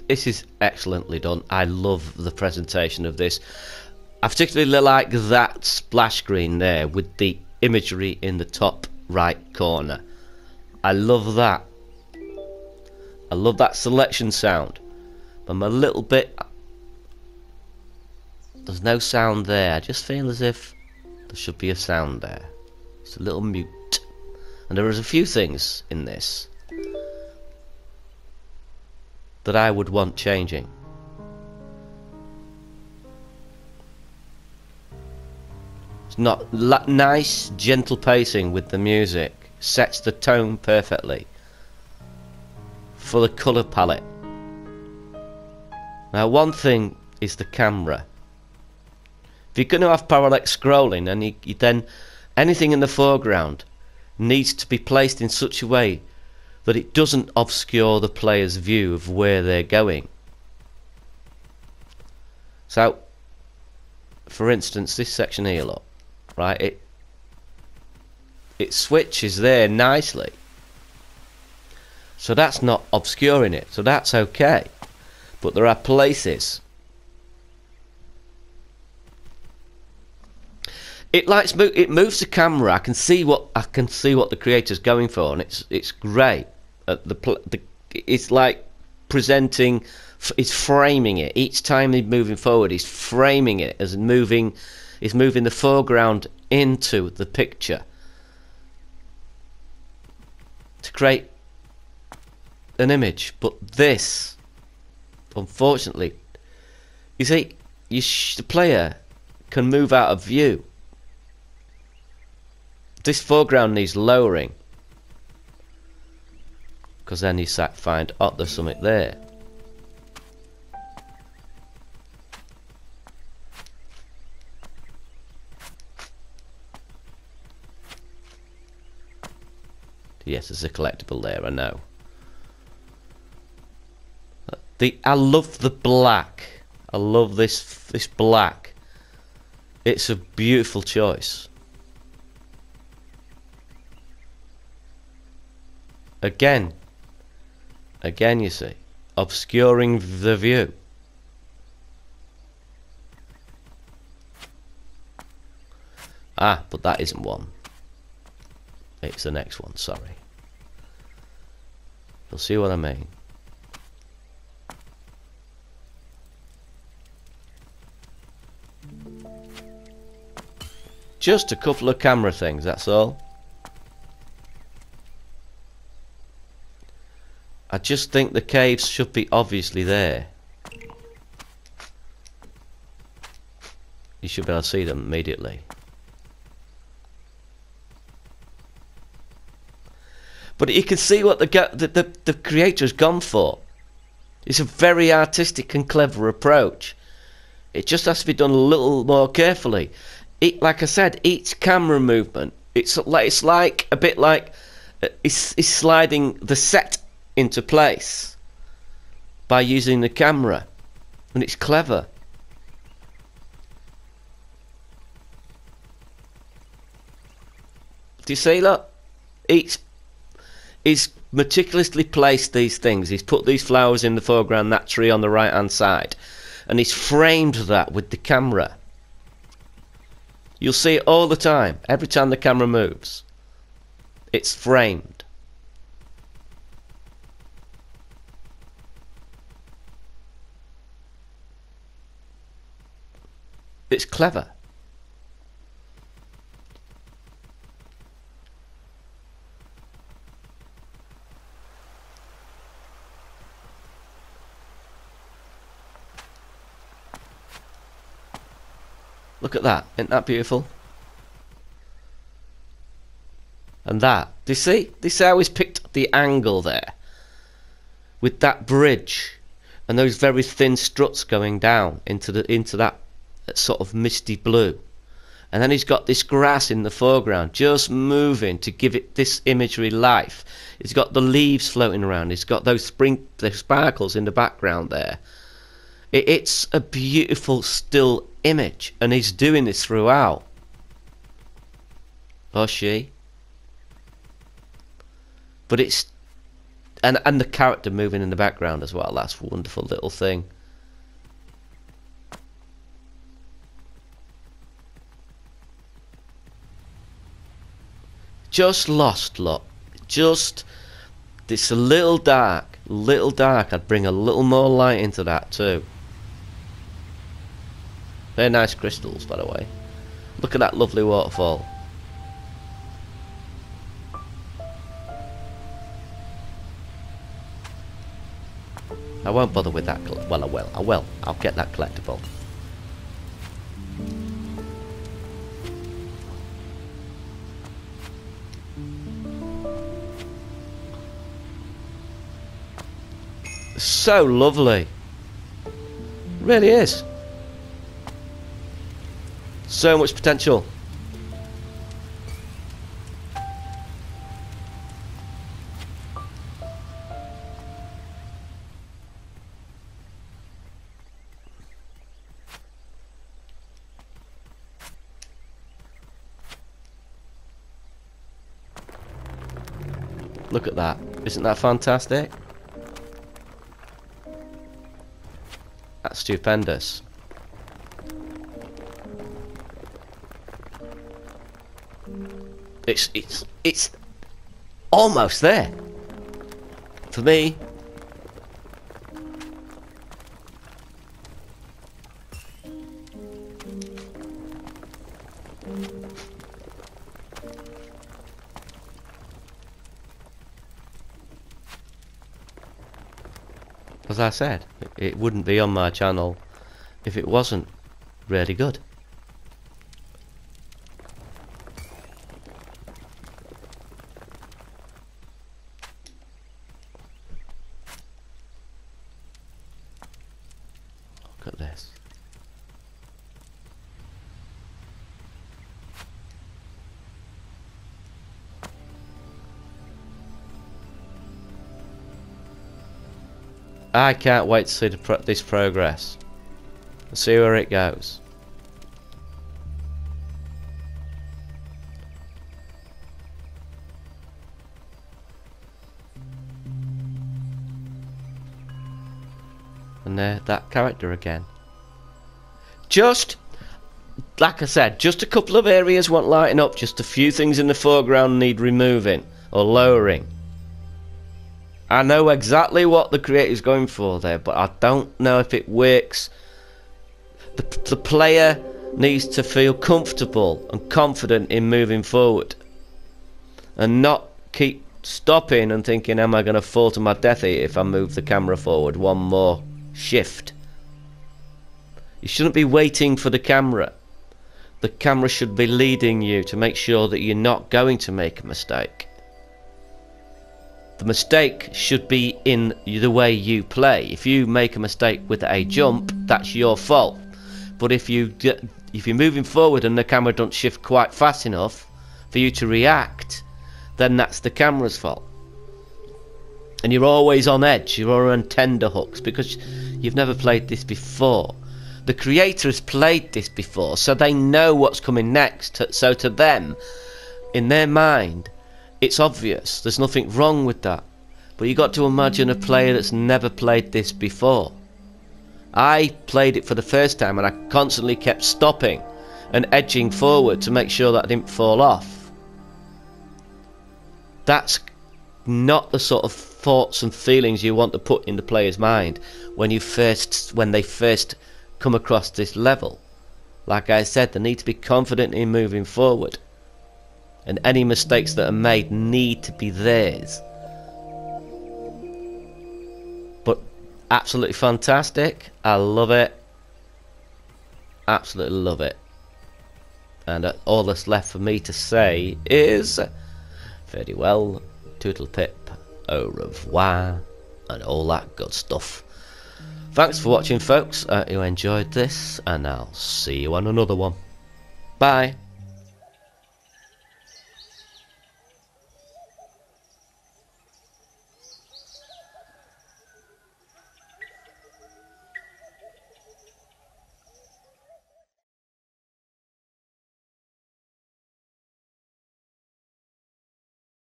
is excellently done. I love the presentation of this. I particularly like that splash screen there with the imagery in the top right corner. I love that. I love that selection sound. I'm a little bit... There's no sound there. I just feel as if there should be a sound there. It's a little mute. And there is a few things in this that I would want changing. It's not nice, gentle pacing with the music. Sets the tone perfectly for the colour palette. Now, one thing is the camera. If you're going to have parallax scrolling, and you then anything in the foreground needs to be placed in such a way that it doesn't obscure the player's view of where they're going. So, for instance, this section here, look, right? It switches there nicely, so that's not obscuring it, so that's okay. But there are places it moves the camera. I can see what the creator's going for, and it's great. It's like presenting. It's framing it each time he's moving forward. He's framing it as moving. He's moving the foreground into the picture to create an image. But this, unfortunately, you see, the player can move out of view. This foreground needs lowering, because then you find, oh, there's something there. Yes, there's a collectible there, I know. I love the black. I love this black. It's a beautiful choice. Again, you see, obscuring the view. Ah, but that isn't one. It's the next one, sorry. You'll see what I mean. Just a couple of camera things, that's all. I just think the caves should be obviously there. You should be able to see them immediately. But you can see what the creator's gone for. It's a very artistic and clever approach. It just has to be done a little more carefully. Like I said, each camera movement, it's like a bit like it's sliding the set into place by using the camera, and it's clever. Do you see that? He's meticulously placed these things. He's put these flowers in the foreground, that tree on the right hand side, and he's framed that with the camera. You'll see it all the time. Every time the camera moves, it's framed. It's clever. Look at that. Isn't that beautiful? And that. Do you see? Do you see how he's picked up the angle there? With that bridge and those very thin struts going down into that sort of misty blue, and then he's got this grass in the foreground just moving to give it this imagery life. He's got the leaves floating around, he's got the sparkles in the background there. It's a beautiful still image, and he's doing this throughout. Or she. But it's and the character moving in the background as well. That's a wonderful little thing. Just lost, look. Just, it's a little dark. I'd bring a little more light into that too. Very nice crystals, by the way. Look at that lovely waterfall. I won't bother with that. Well, I will. I'll get that collectible. So lovely. It really is. So much potential. Look at that. Isn't that fantastic? That's stupendous. It's almost there. For me. As I said, it wouldn't be on my channel if it wasn't really good. Look at this. I can't wait to see this progress. See where it goes. And there, that character again. Just, like I said, just a couple of areas want lighting up. Just a few things in the foreground need removing or lowering. I know exactly what the creator's going for there, but I don't know if it works. The player needs to feel comfortable and confident in moving forward, and not keep stopping and thinking, am I going to fall to my death here if I move the camera forward one more shift? You shouldn't be waiting for the camera. The camera should be leading you to make sure that you're not going to make a mistake. The mistake should be in the way you play. If you make a mistake with a jump, that's your fault. But if you're moving forward and the camera don't shift quite fast enough for you to react, then that's the camera's fault. And you're always on edge, you're always on tender hooks because you've never played this before. The creator has played this before, so they know what's coming next. So to them, in their mind, it's obvious. There's nothing wrong with that. But you got to imagine a player that's never played this before. I played it for the first time and I constantly kept stopping and edging forward to make sure that I didn't fall off. That's not the sort of thoughts and feelings you want to put in the player's mind when they first come across this level. Like I said, they need to be confident in moving forward. And any mistakes that are made need to be theirs. But absolutely fantastic. I love it. Absolutely love it. And all that's left for me to say is very well, toodle pip, au revoir, and all that good stuff. Thanks for watching, folks. I hope you enjoyed this, and I'll see you on another one. Bye.